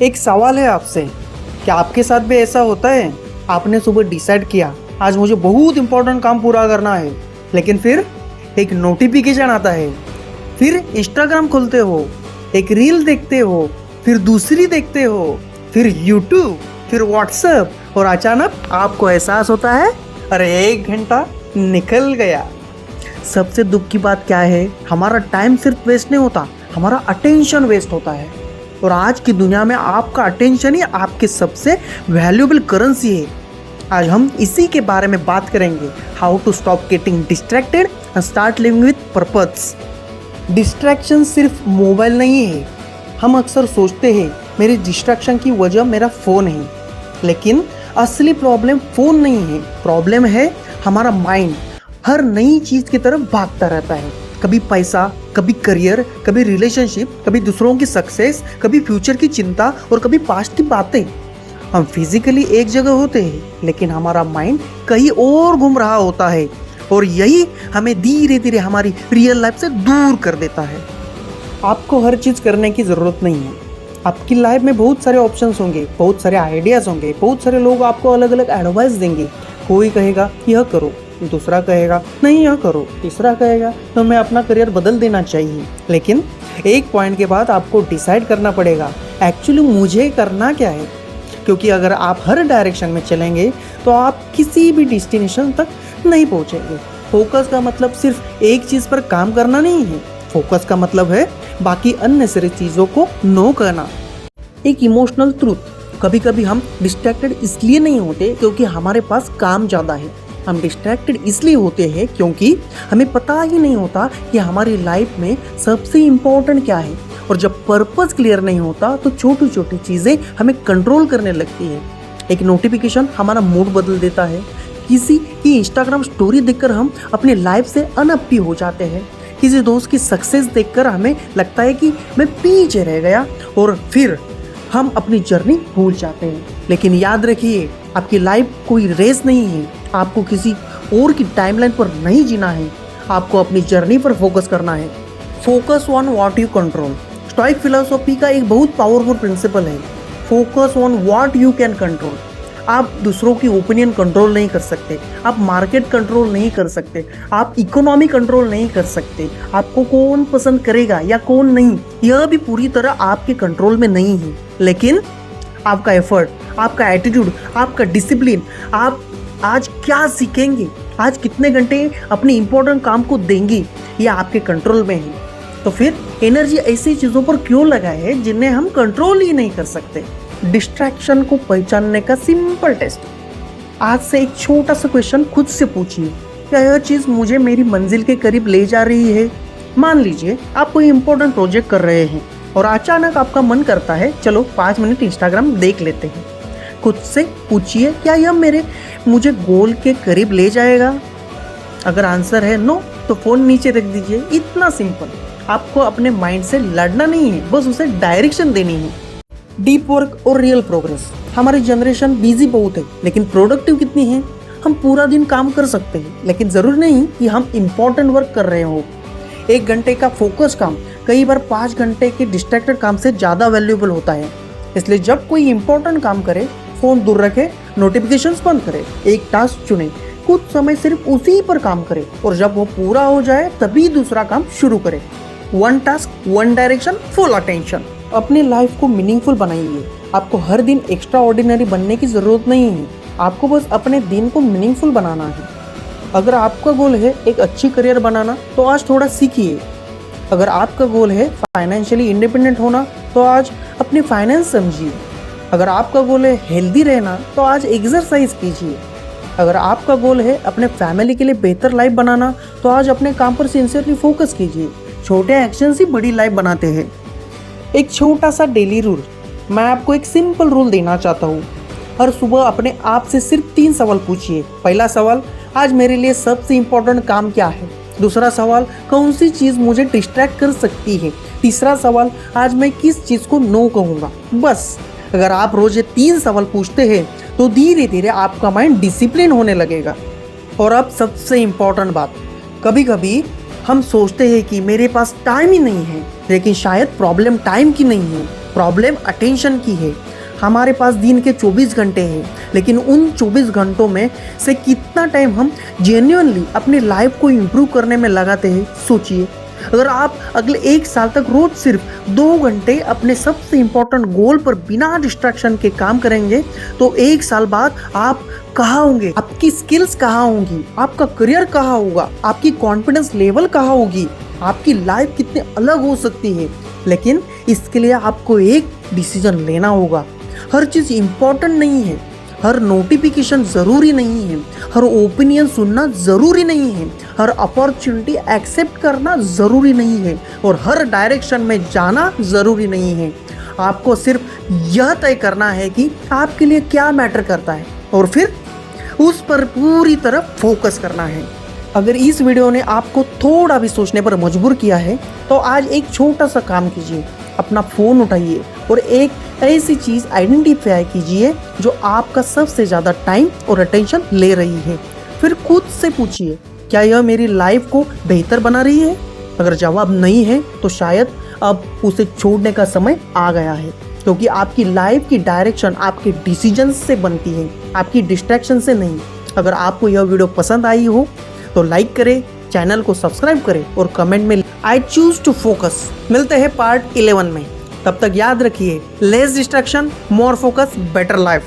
एक सवाल है आपसे, क्या आपके साथ भी ऐसा होता है? आपने सुबह डिसाइड किया आज मुझे बहुत इंपॉर्टेंट काम पूरा करना है, लेकिन फिर एक नोटिफिकेशन आता है, फिर इंस्टाग्राम खोलते हो, एक रील देखते हो, फिर दूसरी देखते हो, फिर यूट्यूब, फिर व्हाट्सएप और अचानक आपको एहसास होता है अरे 1 घंटा निकल गया। सबसे दुख की बात क्या है, हमारा टाइम सिर्फ वेस्ट नहीं होता, हमारा अटेंशन वेस्ट होता है। और आज की दुनिया में आपका अटेंशन ही आपकी सबसे वैल्यूएबल करेंसी है। आज हम इसी के बारे में बात करेंगे, how to stop getting distracted and start living with purpose. Distraction सिर्फ मोबाइल नहीं है। हम अक्सर सोचते हैं मेरी डिस्ट्रैक्शन की वजह मेरा फ़ोन है, लेकिन असली प्रॉब्लम फ़ोन नहीं है, प्रॉब्लम है हमारा माइंड। हर नई चीज़ की तरफ भागता रहता है, कभी पैसा, कभी करियर, कभी रिलेशनशिप, कभी दूसरों की सक्सेस, कभी फ्यूचर की चिंता और कभी पास्ट की बातें। हम फिजिकली एक जगह होते हैं, लेकिन हमारा माइंड कहीं और घूम रहा होता है, और यही हमें धीरे धीरे हमारी रियल लाइफ से दूर कर देता है। आपको हर चीज़ करने की ज़रूरत नहीं है। आपकी लाइफ में बहुत सारे ऑप्शंस होंगे, बहुत सारे आइडियाज़ होंगे, बहुत सारे लोग आपको अलग अलग एडवाइस देंगे। कोई कहेगा यह करो, दूसरा कहेगा नहीं यह करो, तीसरा कहेगा तो मैं अपना करियर बदल देना चाहिए। लेकिन एक पॉइंट के बाद आपको डिसाइड करना पड़ेगा एक्चुअली मुझे करना क्या है, क्योंकि अगर आप हर डायरेक्शन में चलेंगे तो आप किसी भी डेस्टिनेशन तक नहीं पहुंचेंगे। फोकस का मतलब सिर्फ एक चीज़ पर काम करना नहीं है, फोकस का मतलब है बाकी अननेसेसरी चीज़ों को नो करना। एक इमोशनल ट्रूथ, कभी कभी हम डिस्ट्रैक्टेड इसलिए नहीं होते क्योंकि हमारे पास काम ज़्यादा है, हम डिस्ट्रैक्टेड इसलिए होते हैं क्योंकि हमें पता ही नहीं होता कि हमारी लाइफ में सबसे इम्पोर्टेंट क्या है। और जब पर्पस क्लियर नहीं होता तो छोटी छोटी चीज़ें हमें कंट्रोल करने लगती है। एक नोटिफिकेशन हमारा मूड बदल देता है, किसी की इंस्टाग्राम स्टोरी देखकर हम अपनी लाइफ से अनहैप्पी हो जाते हैं, किसी दोस्त की सक्सेस देखकर हमें लगता है कि मैं पीछे रह गया, और फिर हम अपनी जर्नी भूल जाते हैं। लेकिन याद रखिए, आपकी लाइफ कोई रेस नहीं है, आपको किसी और की टाइमलाइन पर नहीं जीना है, आपको अपनी जर्नी पर फोकस करना है। Focus on what you control stoic philosophy का एक बहुत पावरफुल प्रिंसिपल है। Focus on what you can control. आप दूसरों की ओपिनियन कंट्रोल नहीं कर सकते, आप मार्केट कंट्रोल नहीं कर सकते, आप इकोनॉमी कंट्रोल नहीं कर सकते, आपको कौन पसंद करेगा या कौन नहीं यह भी पूरी तरह आपके कंट्रोल में नहीं है। लेकिन आपका एफर्ट, आपका एटीट्यूड, आपका डिसिप्लिन, आप आज क्या सीखेंगे, आज कितने घंटे अपने इंपॉर्टेंट काम को देंगे, यह आपके कंट्रोल में है। तो फिर एनर्जी ऐसी चीज़ों पर क्यों लगाए जिन्हें हम कंट्रोल ही नहीं कर सकते। डिस्ट्रैक्शन को पहचानने का सिंपल टेस्ट, आज से एक छोटा सा क्वेश्चन खुद से पूछिए, क्या यह चीज़ मुझे मेरी मंजिल के करीब ले जा रही है। मान लीजिए आप कोई इंपॉर्टेंट प्रोजेक्ट कर रहे हैं और अचानक आपका मन करता है चलो 5 मिनट इंस्टाग्राम देख लेते हैं। खुद से पूछिए, क्या यह मुझे गोल के करीब ले जाएगा। अगर आंसर है नो, तो फ़ोन नीचे रख दीजिए। इतना सिंपल। आपको अपने माइंड से लड़ना नहीं है, बस उसे डायरेक्शन देनी है। डीप वर्क और रियल प्रोग्रेस। हमारी जनरेशन बिजी बहुत है, लेकिन प्रोडक्टिव कितनी है। हम पूरा दिन काम कर सकते हैं, लेकिन ज़रूरी नहीं कि हम इम्पोर्टेंट वर्क कर रहे हो। 1 घंटे का फोकस काम कई बार 5 घंटे के डिस्ट्रैक्टेड काम से ज़्यादा वैल्यूएबल होता है। इसलिए जब कोई इंपॉर्टेंट काम करे, फ़ोन दूर रखे, नोटिफिकेशंस बंद करे, एक टास्क चुने, कुछ समय सिर्फ उसी पर काम करे, और जब वो पूरा हो जाए तभी दूसरा काम शुरू करे। 1 टास्क, 1 डायरेक्शन, फुल अटेंशन। अपनी लाइफ को मीनिंगफुल बनाइए। आपको हर दिन एक्स्ट्रा ऑर्डिनरी बनने की ज़रूरत नहीं है, आपको बस अपने दिन को मीनिंगफुल बनाना है। अगर आपका गोल है एक अच्छी करियर बनाना, तो आज थोड़ा सीखिए। अगर आपका गोल है फाइनेंशियली इंडिपेंडेंट होना, तो आज अपनी फाइनेंस समझिए। अगर आपका गोल है हेल्दी रहना, तो आज एक्सरसाइज कीजिए। अगर आपका गोल है अपने फैमिली के लिए बेहतर लाइफ बनाना, तो आज अपने काम पर सिंसियरली फोकस कीजिए। छोटे एक्शन ही बड़ी लाइफ बनाते हैं। एक छोटा सा डेली रूल, मैं आपको एक सिंपल रूल देना चाहता हूँ। हर सुबह अपने आप से सिर्फ 3 सवाल पूछिए। पहला सवाल, आज मेरे लिए सबसे इम्पोर्टेंट काम क्या है। दूसरा सवाल, कौन सी चीज़ मुझे डिस्ट्रैक्ट कर सकती है। तीसरा सवाल, आज मैं किस चीज़ को नो कहूँगा। बस अगर आप रोज़ ये 3 सवाल पूछते हैं तो धीरे धीरे आपका माइंड डिसिप्लिन होने लगेगा। और अब सबसे इम्पोर्टेंट बात, कभी कभी हम सोचते हैं कि मेरे पास टाइम ही नहीं है, लेकिन शायद प्रॉब्लम टाइम की नहीं है, प्रॉब्लम अटेंशन की है। हमारे पास दिन के 24 घंटे हैं, लेकिन उन 24 घंटों में से कितना टाइम हम जेन्युइनली अपनी लाइफ को इम्प्रूव करने में लगाते हैं, सोचिए। अगर आप अगले 1 साल तक रोज सिर्फ 2 घंटे अपने सबसे इम्पोर्टेंट गोल पर बिना डिस्ट्रैक्शन के काम करेंगे, तो 1 साल बाद आप कहाँ होंगे, आपकी स्किल्स कहाँ होंगी, आपका करियर कहाँ होगा, आपकी कॉन्फिडेंस लेवल कहाँ होगी, आपकी लाइफ कितनी अलग हो सकती है। लेकिन इसके लिए आपको एक डिसीजन लेना होगा। हर चीज़ इम्पोर्टेंट नहीं है, हर नोटिफिकेशन ज़रूरी नहीं है, हर ओपिनियन सुनना ज़रूरी नहीं है, हर अपॉर्चुनिटी एक्सेप्ट करना ज़रूरी नहीं है, और हर डायरेक्शन में जाना ज़रूरी नहीं है। आपको सिर्फ यह तय करना है कि आपके लिए क्या मैटर करता है, और फिर उस पर पूरी तरह फोकस करना है। अगर इस वीडियो ने आपको थोड़ा भी सोचने पर मजबूर किया है, तो आज एक छोटा सा काम कीजिए। अपना फ़ोन उठाइए और एक ऐसी चीज़ आइडेंटिफाई कीजिए जो आपका सबसे ज़्यादा टाइम और अटेंशन ले रही है। फिर खुद से पूछिए, क्या यह मेरी लाइफ को बेहतर बना रही है? अगर जवाब नहीं है, तो शायद अब उसे छोड़ने का समय आ गया है, क्योंकि आपकी लाइफ की डायरेक्शन आपके डिसीजन से बनती है, आपकी डिस्ट्रैक्शन से नहीं। अगर आपको यह वीडियो पसंद आई हो तो लाइक करें, चैनल को सब्सक्राइब करें और कमेंट में आई चूज टू फोकस। मिलते हैं पार्ट 11 में। तब तक याद रखिए, less distraction, more focus, better life.